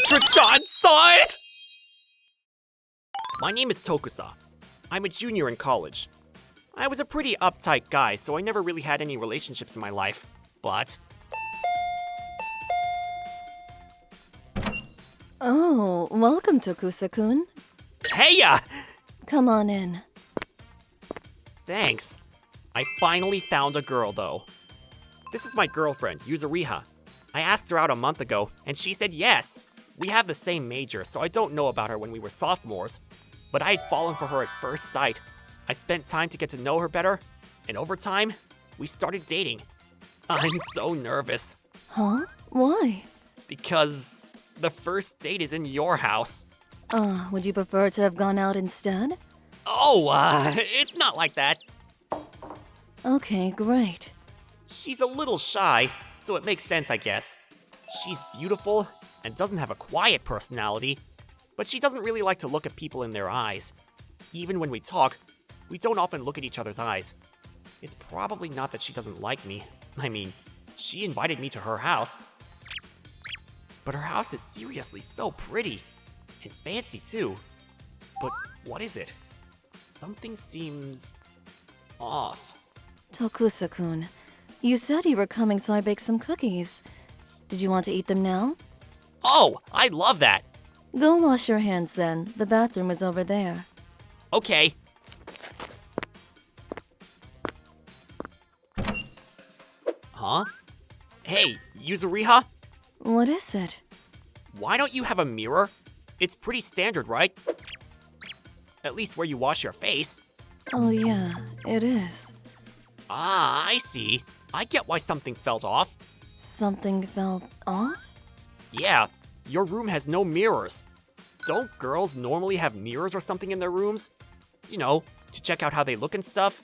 Etra-chan saw it! My name is Tokusa. I'm a junior in college. I was a pretty uptight guy, so I never really had any relationships in my life. But... Oh, welcome, Tokusa-kun. Heya! Come on in. Thanks. I finally found a girl, though. This is my girlfriend, Yuzuriha. I asked her out a month ago, and she said yes. We have the same major, so I don't know about her when we were sophomores. But I had fallen for her at first sight. I spent time to get to know her better, and over time, we started dating. I'm so nervous. Huh? Why? Because the first date is in your house. Would you prefer to have gone out instead? Oh, it's not like that. Okay, great. She's a little shy, so it makes sense, I guess. She's beautiful and doesn't have a quiet personality, but she doesn't really like to look at people in their eyes. Even when we talk, we don't often look at each other's eyes. It's probably not that she doesn't like me. I mean, she invited me to her house. But her house is seriously so pretty. And fancy, too. But what is it? Something seems... off. Tokusa-kun, you said you were coming, so I baked some cookies. Did you want to eat them now? Oh, I love that! Go wash your hands then. The bathroom is over there. Okay. Huh? Hey, Yuzuriha? What is it? Why don't you have a mirror? It's pretty standard, right? At least where you wash your face. Oh yeah, it is. Ah, I see. I get why something felt off. Something felt off? Yeah, your room has no mirrors. Don't girls normally have mirrors or something in their rooms? You know, to check out how they look and stuff?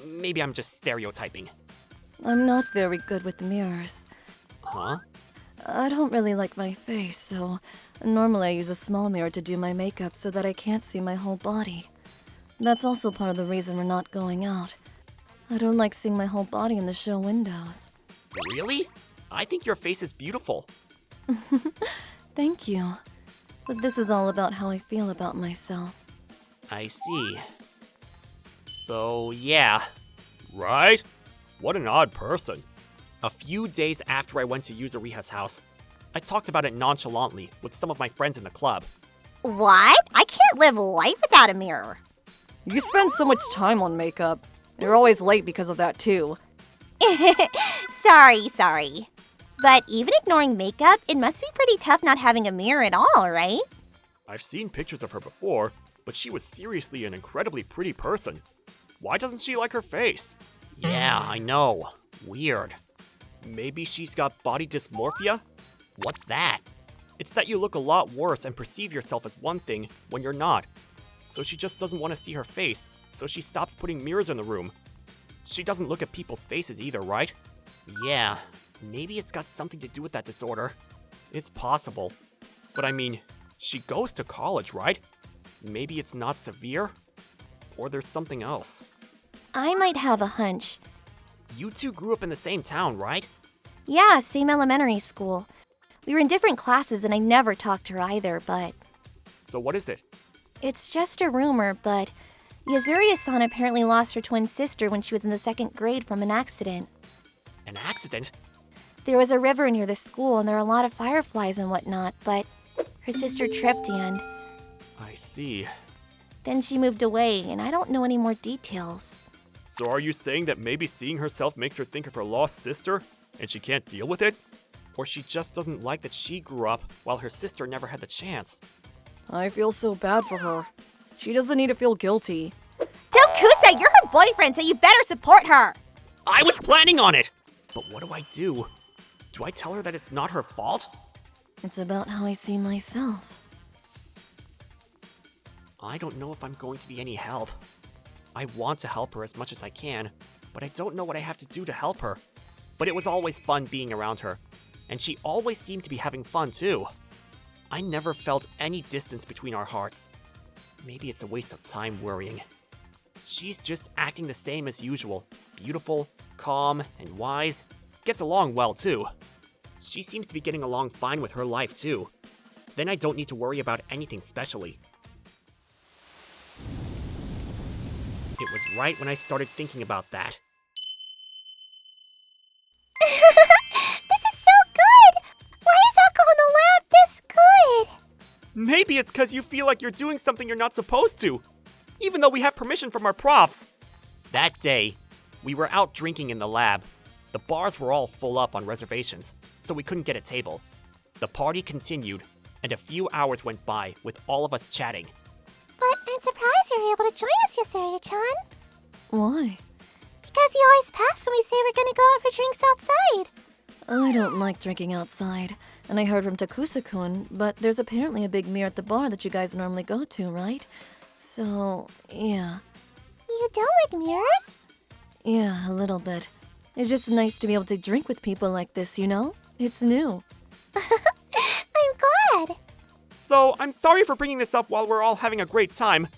Maybe I'm just stereotyping. I'm not very good with mirrors. Huh? I don't really like my face, so normally I use a small mirror to do my makeup so that I can't see my whole body. That's also part of the reason we're not going out. I don't like seeing my whole body in the show windows. Really? I think your face is beautiful. Thank you. But this is all about how I feel about myself. I see. So, yeah. Right? What an odd person. A few days after I went to Yuzuriha's house, I talked about it nonchalantly with some of my friends in the club. What? I can't live life without a mirror. You spend so much time on makeup. You're always late because of that, too. Sorry. But even ignoring makeup, it must be pretty tough not having a mirror at all, right? I've seen pictures of her before, but she was seriously an incredibly pretty person. Why doesn't she like her face? Yeah, I know. Weird. Maybe she's got body dysmorphia? What's that? It's that you look a lot worse and perceive yourself as one thing when you're not. So she just doesn't want to see her face, so she stops putting mirrors in the room. She doesn't look at people's faces either, right? Yeah, maybe it's got something to do with that disorder. It's possible. But I mean, she goes to college, right? Maybe it's not severe? Or there's something else. I might have a hunch. You two grew up in the same town, right? Yeah, same elementary school. We were in different classes and I never talked to her either, but... So what is it? It's just a rumor, but... Yuzuriya-san apparently lost her twin sister when she was in the 2nd grade from an accident. An accident? There was a river near the school and there are a lot of fireflies and whatnot, but... Her sister tripped and... I see. Then she moved away, and I don't know any more details. So are you saying that maybe seeing herself makes her think of her lost sister, and she can't deal with it? Or she just doesn't like that she grew up while her sister never had the chance? I feel so bad for her. She doesn't need to feel guilty. Tokusa, you're her boyfriend, so you better support her! I was planning on it! But what do I do? Do I tell her that it's not her fault? It's about how I see myself. I don't know if I'm going to be any help. I want to help her as much as I can, but I don't know what I have to do to help her. But it was always fun being around her, and she always seemed to be having fun too. I never felt any distance between our hearts. Maybe it's a waste of time worrying. She's just acting the same as usual. Beautiful, calm, and wise. Gets along well too. She seems to be getting along fine with her life too. Then I don't need to worry about anything specially. It was right when I started thinking about that. This is so good! Why is alcohol in the lab this good? Maybe it's because you feel like you're doing something you're not supposed to, even though we have permission from our profs. That day, we were out drinking in the lab. The bars were all full up on reservations, so we couldn't get a table. The party continued, and a few hours went by with all of us chatting. But I'm surprised you were able to join us, Yasuri-chan. Why? Because you always pass when we say we're gonna go out for drinks outside. I don't like drinking outside, and I heard from Takusa-kun, but there's apparently a big mirror at the bar that you guys normally go to, right? So, yeah. You don't like mirrors? Yeah, a little bit. It's just nice to be able to drink with people like this, you know? It's new. I'm glad. So, I'm sorry for bringing this up while we're all having a great time,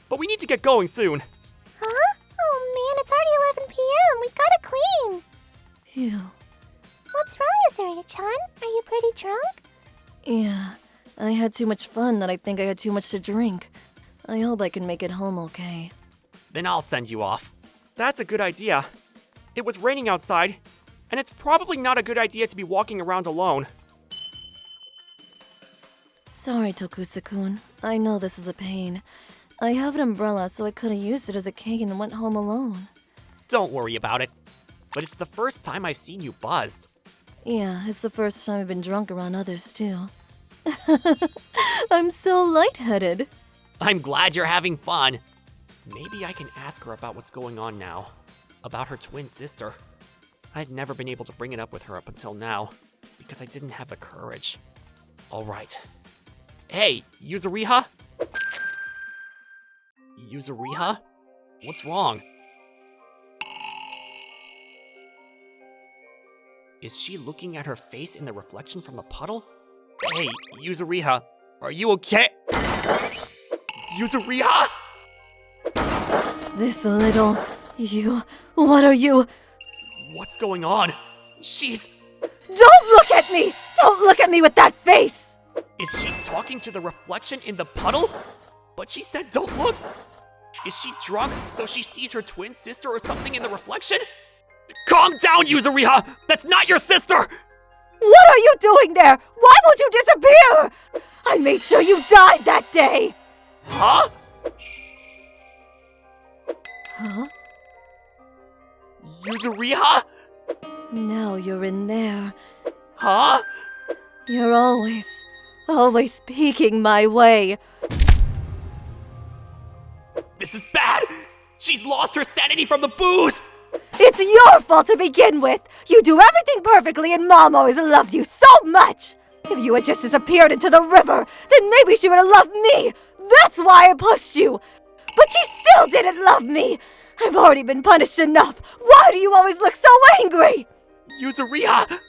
but we need to get going soon. Huh? Oh man, it's already 11 p.m. We gotta clean. Phew. What's wrong, Yasuri-chan? Are you pretty drunk? Yeah, I had too much fun that I think I had too much to drink. I hope I can make it home okay. Then I'll send you off. That's a good idea. It was raining outside, and it's probably not a good idea to be walking around alone. Sorry, Tokusa-kun. I know this is a pain. I have an umbrella, so I could have used it as a cane and went home alone. Don't worry about it. But it's the first time I've seen you buzzed. Yeah, it's the first time I've been drunk around others, too. I'm so lightheaded. I'm glad you're having fun. Maybe I can ask her about what's going on now. About her twin sister. I'd never been able to bring it up with her up until now, because I didn't have the courage. Alright. Hey, Yuzuriha? Yuzuriha? What's wrong? Is she looking at her face in the reflection from the puddle? Hey, Yuzuriha, are you okay? Yuzuriha? This little... You... What are you... What's going on? She's... Don't look at me! Don't look at me with that face! Is she talking to the reflection in the puddle? But she said don't look! Is she drunk so she sees her twin sister or something in the reflection? Calm down, Yuzuriha! That's not your sister! What are you doing there? Why won't you disappear? I made sure you died that day! Huh? Huh? Yuzuriha? Now you're in there. Huh? You're always peeking my way. This is bad! She's lost her sanity from the booze! It's your fault to begin with! You do everything perfectly and Mom always loved you so much! If you had just disappeared into the river, then maybe she would have loved me! That's why I pushed you! But she still didn't love me! I've already been punished enough! Why do you always look so angry? Yuzuriha!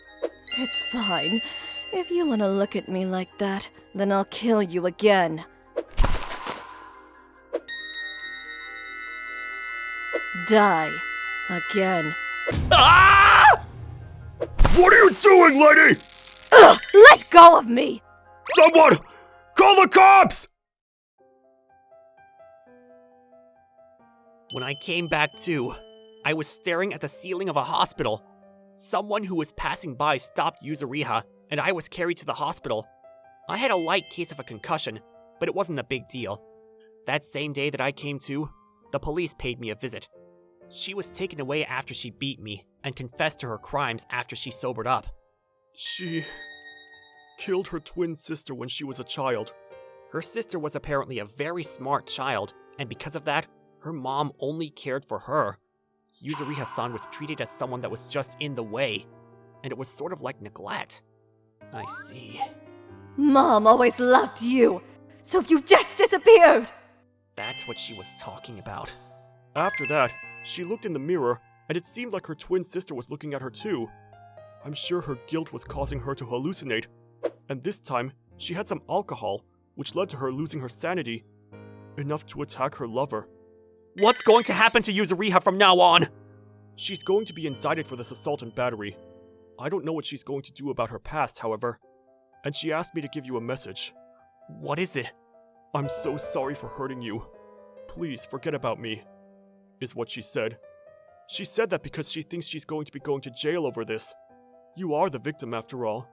It's fine. If you want to look at me like that, then I'll kill you again. Die. Again. Ah! What are you doing, lady? Ugh! Let go of me! Someone! Call the cops! When I came back to, I was staring at the ceiling of a hospital. Someone who was passing by stopped Yuzuriha, and I was carried to the hospital. I had a light case of a concussion, but it wasn't a big deal. That same day that I came to, the police paid me a visit. She was taken away after she beat me, and confessed to her crimes after she sobered up. She killed her twin sister when she was a child. Her sister was apparently a very smart child, and because of that, her mom only cared for her. Yuzuriha-san was treated as someone that was just in the way, and it was sort of like neglect. I see. Mom always loved you, so you just disappeared! That's what she was talking about. After that, she looked in the mirror, and it seemed like her twin sister was looking at her too. I'm sure her guilt was causing her to hallucinate, and this time, she had some alcohol, which led to her losing her sanity, enough to attack her lover. What's going to happen to Yuzuriha from now on? She's going to be indicted for this assault and battery. I don't know what she's going to do about her past, however. and she asked me to give you a message. What is it? I'm so sorry for hurting you. Please forget about me, is what she said. She said that because she thinks she's going to be going to jail over this. You are the victim after all.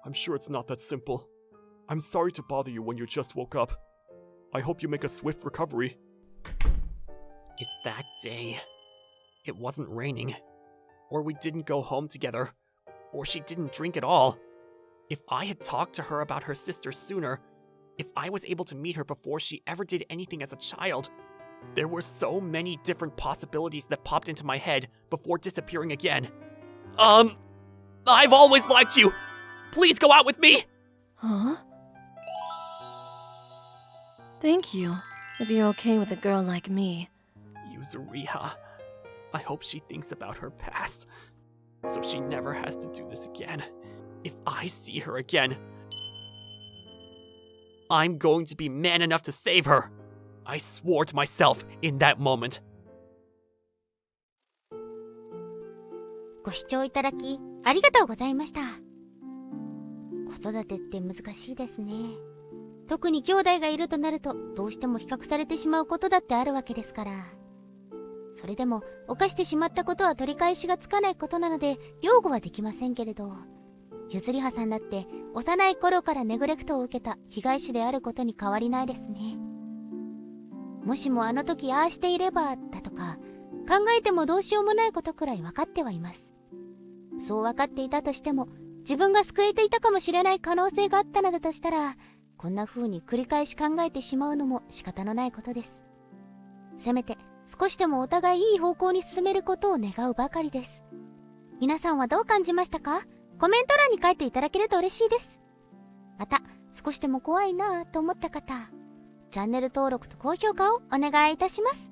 I'm sure it's not that simple. I'm sorry to bother you when you just woke up. I hope you make a swift recovery. If that day it wasn't raining, or we didn't go home together, or she didn't drink at all, if I had talked to her about her sister sooner, if I was able to meet her before she ever did anything as a child, there were so many different possibilities that popped into my head before disappearing again. I've always liked you! Please go out with me! Huh? Thank you, if you're okay with a girl like me. Yuzuriha, I hope she thinks about her past, so she never has to do this again. If I see her again, I'm going to be man enough to save her. I swore to myself in that moment. ご視聴いただきありがとうございました。子育てって難しいですね。特に兄弟がいるとなるとどうしても比較されてしまうことだってあるわけですから。それでも犯してしまったことは取り返しがつかないことなので擁護はできませんけれど、ゆずりはさんだって幼い頃からネグレクトを受けた被害者であることに変わりないですね。もしもあの時ああしていればだとか考えてもどうしようもないことくらい分かってはいます。そう分かっていたとしても自分が救えていたかもしれない可能性があったのだとしたら、こんな風に繰り返し考えてしまうのも仕方のないことです。せめて少しでもお互いいい方向に進めることを願うばかりです。皆さんはどう感じましたか？コメント欄に書いていただけると嬉しいです。また少しでも怖いなぁと思った方、チャンネル登録と高評価をお願いいたします。